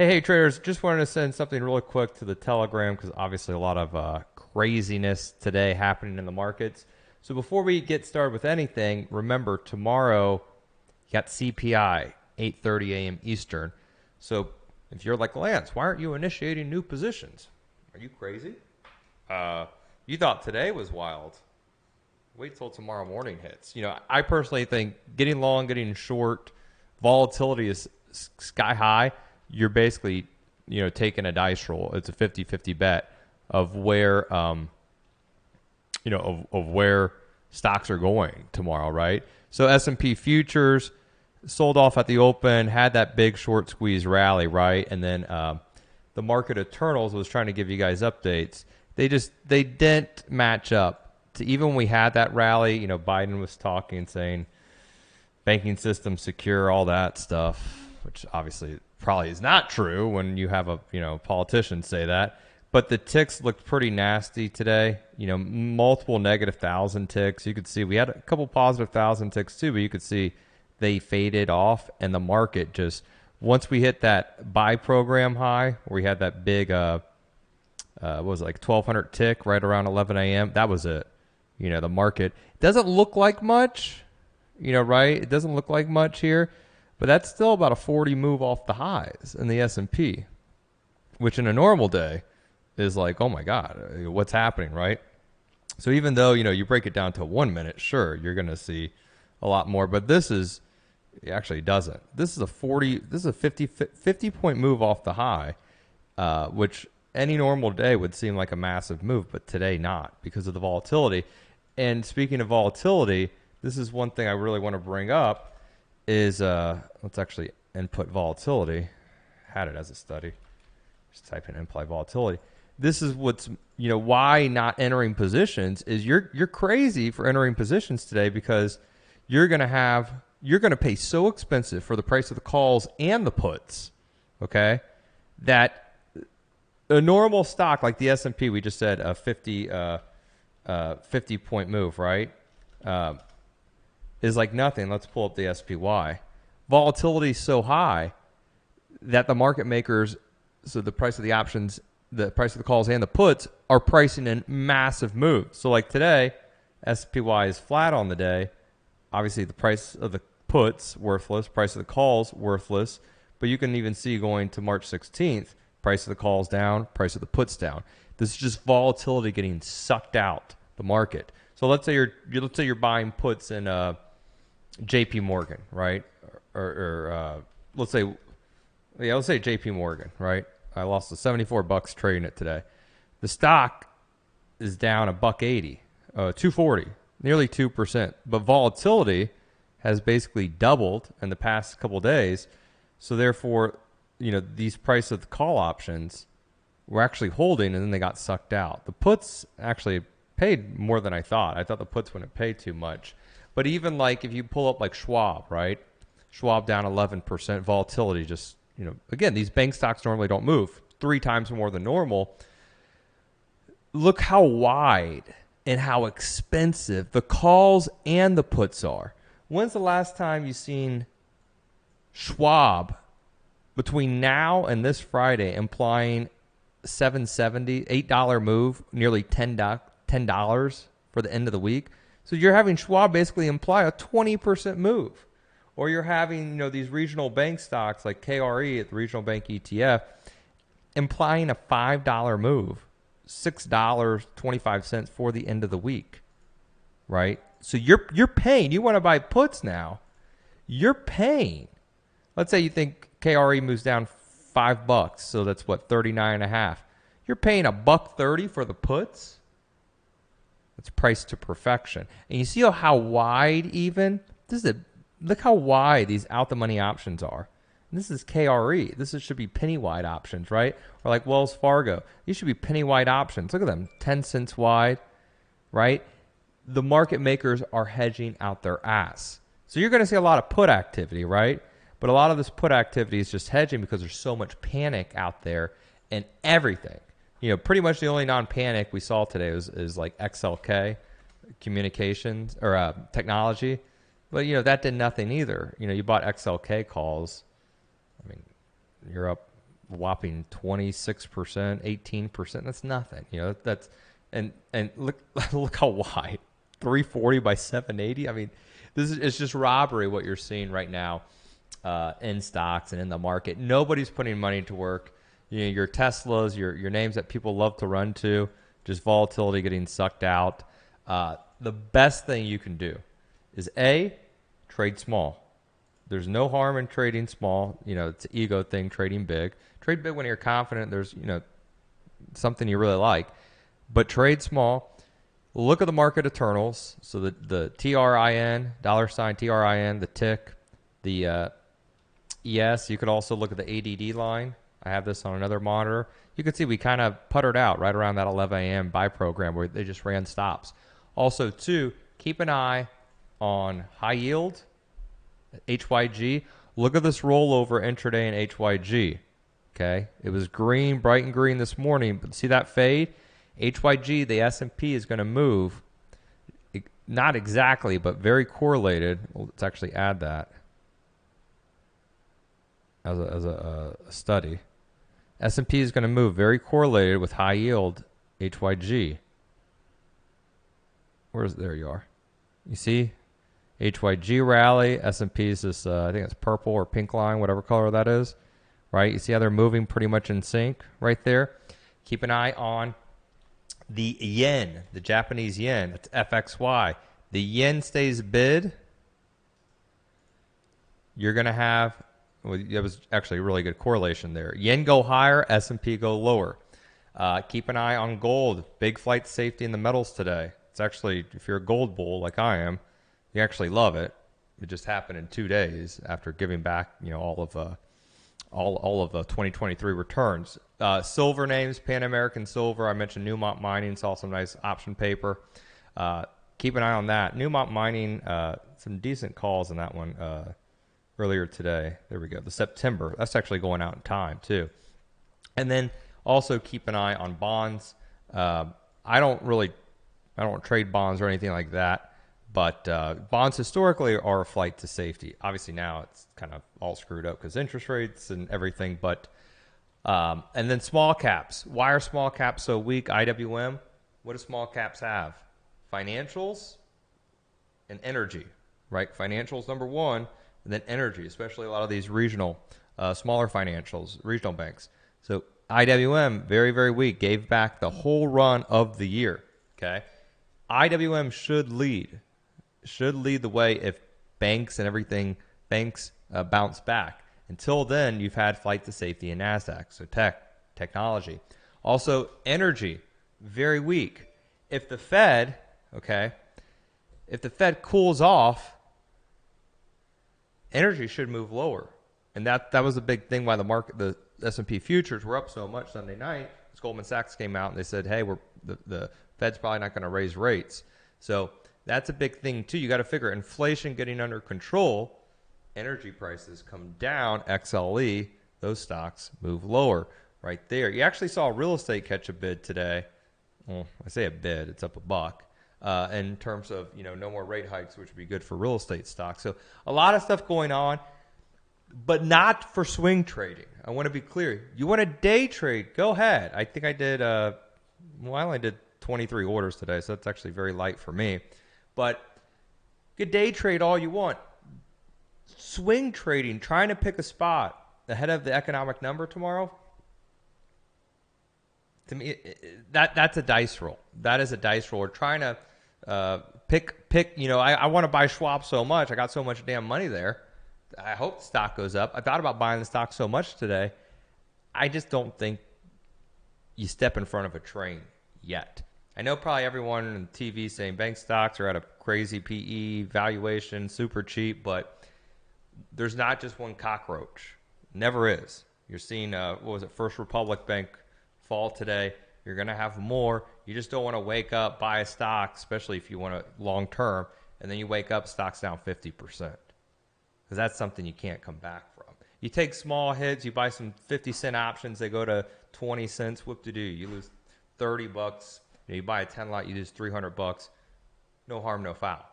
Hey, traders, just wanted to send something really quick to the Telegram because obviously a lot of craziness today happening in the markets. So before we get started with anything, remember tomorrow you got CPI, 8:30 a.m. Eastern. So if you're like, Lance, why aren't you initiating new positions? Are you crazy? You thought today was wild. Wait till tomorrow morning hits. I personally think getting long, getting short, volatility is sky high. You're basically, taking a dice roll. It's a 50-50 bet of where, of where stocks are going tomorrow, right? So S&P futures sold off at the open, had that big short squeeze rally, right? And then the market eternals was trying to give you guys updates. They didn't match up to even when we had that rally. Biden was talking and saying banking system secure, all that stuff, which obviously probably is not true when you have a politician say that. But the ticks looked pretty nasty today. Multiple negative 1,000 ticks. You could see we had a couple positive 1,000 ticks too, but you could see they faded off, and the market just once we hit that buy program high where we had that big what was it, like 1,200 tick right around 11 a.m. That was it. The market doesn't look like much, right? It doesn't look like much here, but that's still about a 40 move off the highs in the S&P, which in a normal day is like, oh my God, what's happening, right? So even though, you break it down to 1 minute, sure, you're going to see a lot more, but it actually doesn't. This is a 50 point move off the high, which any normal day would seem like a massive move, but today not because of the volatility. And speaking of volatility, this is one thing I really want to bring up is let's actually input volatility. Had it as a study. Just type in implied volatility. This is what's why not entering positions is you're crazy for entering positions today because you're gonna pay so expensive for the price of the calls and the puts, okay, that a normal stock like the S&P, we just said a 50 point move, right? Is like nothing. Let's pull up the SPY. Volatility is so high that the market makers, so the price of the options, the price of the calls and the puts are pricing in massive moves. So like today, SPY is flat on the day. Obviously the price of the puts worthless, price of the calls worthless, but you can even see going to March 16th, price of the calls down, price of the puts down. This is just volatility getting sucked out the market. So let's say you're buying puts in JP Morgan, right? Or let's say JP Morgan, right? I lost the $74 trading it today. The stock is down $1.80, 240, nearly 2%. But volatility has basically doubled in the past couple of days. So therefore, these price of the call options were actually holding, and then they got sucked out. The puts actually paid more than I thought. I thought the puts wouldn't pay too much. But even like if you pull up like Schwab, right? Schwab down 11%, volatility just, again, these bank stocks normally don't move 3 times more than normal. Look how wide and how expensive the calls and the puts are. When's the last time you've seen Schwab between now and this Friday implying $7.70, $8 move, nearly $10 for the end of the week? So you're having Schwab basically imply a 20% move. Or you're having, these regional bank stocks like KRE at the regional bank ETF implying a $5 move, $6.25 for the end of the week, right? So you're paying. You want to buy puts now, you're paying. Let's say you think KRE moves down $5, so that's what, 39.5. You're paying $1.30 for the puts. It's priced to perfection. And you see how wide even look how wide these out the money options are. And this is KRE. Should be penny wide options, right? Or like Wells Fargo. These should be penny wide options. Look at them, 10 cents wide, right? The market makers are hedging out their ass. So you're going to see a lot of put activity, right? But a lot of this put activity is just hedging because there's so much panic out there and everything. Pretty much the only non-panic we saw today is like XLK, communications or technology. But, that did nothing either. You bought XLK calls. I mean, you're up whopping 26%, 18%. That's nothing. That's and look look how wide. 340 by 780. I mean, it's just robbery what you're seeing right now in stocks and in the market. Nobody's putting money to work. Your Teslas, your names that people love to run to, just volatility getting sucked out. The best thing you can do is trade small. There's no harm in trading small. It's an ego thing, trading big. Trade big when you're confident there's, something you really like. But trade small. Look at the market eternals. So the TRIN, $TRIN, the tick, the ES. You could also look at the ADD line. I have this on another monitor. You can see we kind of puttered out right around that 11 a.m. buy program where they just ran stops. Also, too, keep an eye on high yield, HYG. Look at this rollover intraday in HYG. Okay, it was green, bright and green this morning, but see that fade? HYG, the S&P is going to move, not exactly, but very correlated. Well, let's actually add that as a study. S&P is going to move very correlated with high yield HYG. There you are. You see? HYG rally, S&P is this, I think it's purple or pink line, whatever color that is, right? You see how they're moving pretty much in sync right there? Keep an eye on the yen, the Japanese yen. That's FXY. The yen stays bid. You're going to have, it was actually a really good correlation there. Yen go higher, S&P go lower. Keep an eye on gold. Big flight to safety in the metals today. It's actually, if you're a gold bull like I am, you actually love it. It just happened in 2 days after giving back, all of the 2023 returns. Silver names, Pan American Silver. I mentioned Newmont Mining. Saw some nice option paper. Keep an eye on that. Newmont Mining, some decent calls in that one earlier today. There we go. The September. That's actually going out in time too. And then also keep an eye on bonds. I don't trade bonds or anything like that. But bonds historically are a flight to safety. Obviously now it's kind of all screwed up because interest rates and everything. But and then small caps. Why are small caps so weak? IWM. What do small caps have? Financials and energy, right? Financials number one, and then energy, especially a lot of these regional, smaller financials, regional banks. So IWM, very, very weak. Gave back the whole run of the year. Okay, IWM should lead the way if banks bounce back. Until then, you've had flight to safety in NASDAQ, so technology. Also, energy, very weak. If the Fed cools off, energy should move lower. And that was a big thing why the S&P futures were up so much Sunday night. Goldman Sachs came out and they said, hey, the Fed's probably not going to raise rates. So that's a big thing, too. You got to figure inflation getting under control, energy prices come down, XLE, those stocks move lower right there. You actually saw real estate catch a bid today. Well, I say a bid, it's up $1 in terms of, no more rate hikes, which would be good for real estate stocks. So a lot of stuff going on, but not for swing trading. I want to be clear. You want to day trade, go ahead. I think I did, I only did 23 orders today, so that's actually very light for me. But you can day trade all you want. Swing trading, trying to pick a spot ahead of the economic number tomorrow, to me, that's a dice roll. That is a dice roll. We're trying to pick. I want to buy Schwab so much. I got so much damn money there. I hope the stock goes up. I thought about buying the stock so much today. I just don't think you step in front of a train yet. I know probably everyone on TV saying bank stocks are at a crazy PE valuation, super cheap, but there's not just one cockroach. Never is. You're seeing, First Republic Bank fall today. You're going to have more. You just don't want to wake up, buy a stock, especially if you want to long term, and then you wake up, stock's down 50%. Because that's something you can't come back from. You take small hits, you buy some 50-cent options, they go to 20 cents, whoop-de-doo. You lose $30. You buy a 10 lot, you lose $300. No harm, no foul.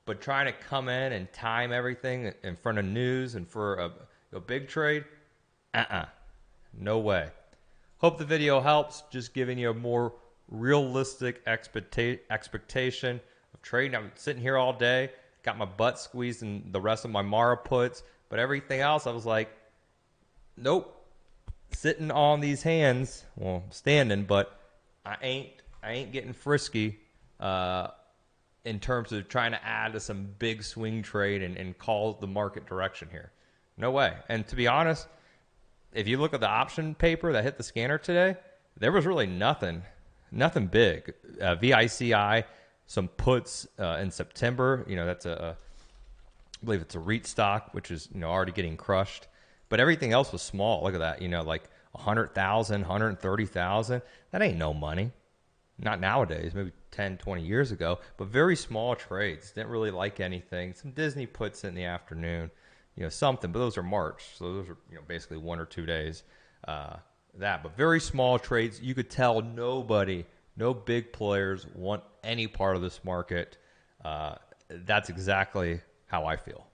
But trying to come in and time everything in front of news and for a big trade, No way. Hope the video helps. Just giving you a more realistic expectation of trading. I'm sitting here all day, got my butt squeezed in the rest of my Mara puts, but everything else I was like, nope. Sitting on these hands, well, standing, but I ain't getting frisky in terms of trying to add to some big swing trade and call the market direction here. No way. And to be honest, if you look at the option paper that hit the scanner today, there was really nothing big. VICI, some puts in September. That's I believe it's a REIT stock, which is already getting crushed. But everything else was small. Look at that. Like 100,000, 130,000. That ain't no money. Not nowadays, maybe 10, 20 years ago. But very small trades. Didn't really like anything. Some Disney puts in the afternoon. Something. But those are March. So those are basically 1 or 2 days. But very small trades. You could tell no big players want any part of this market. That's exactly how I feel.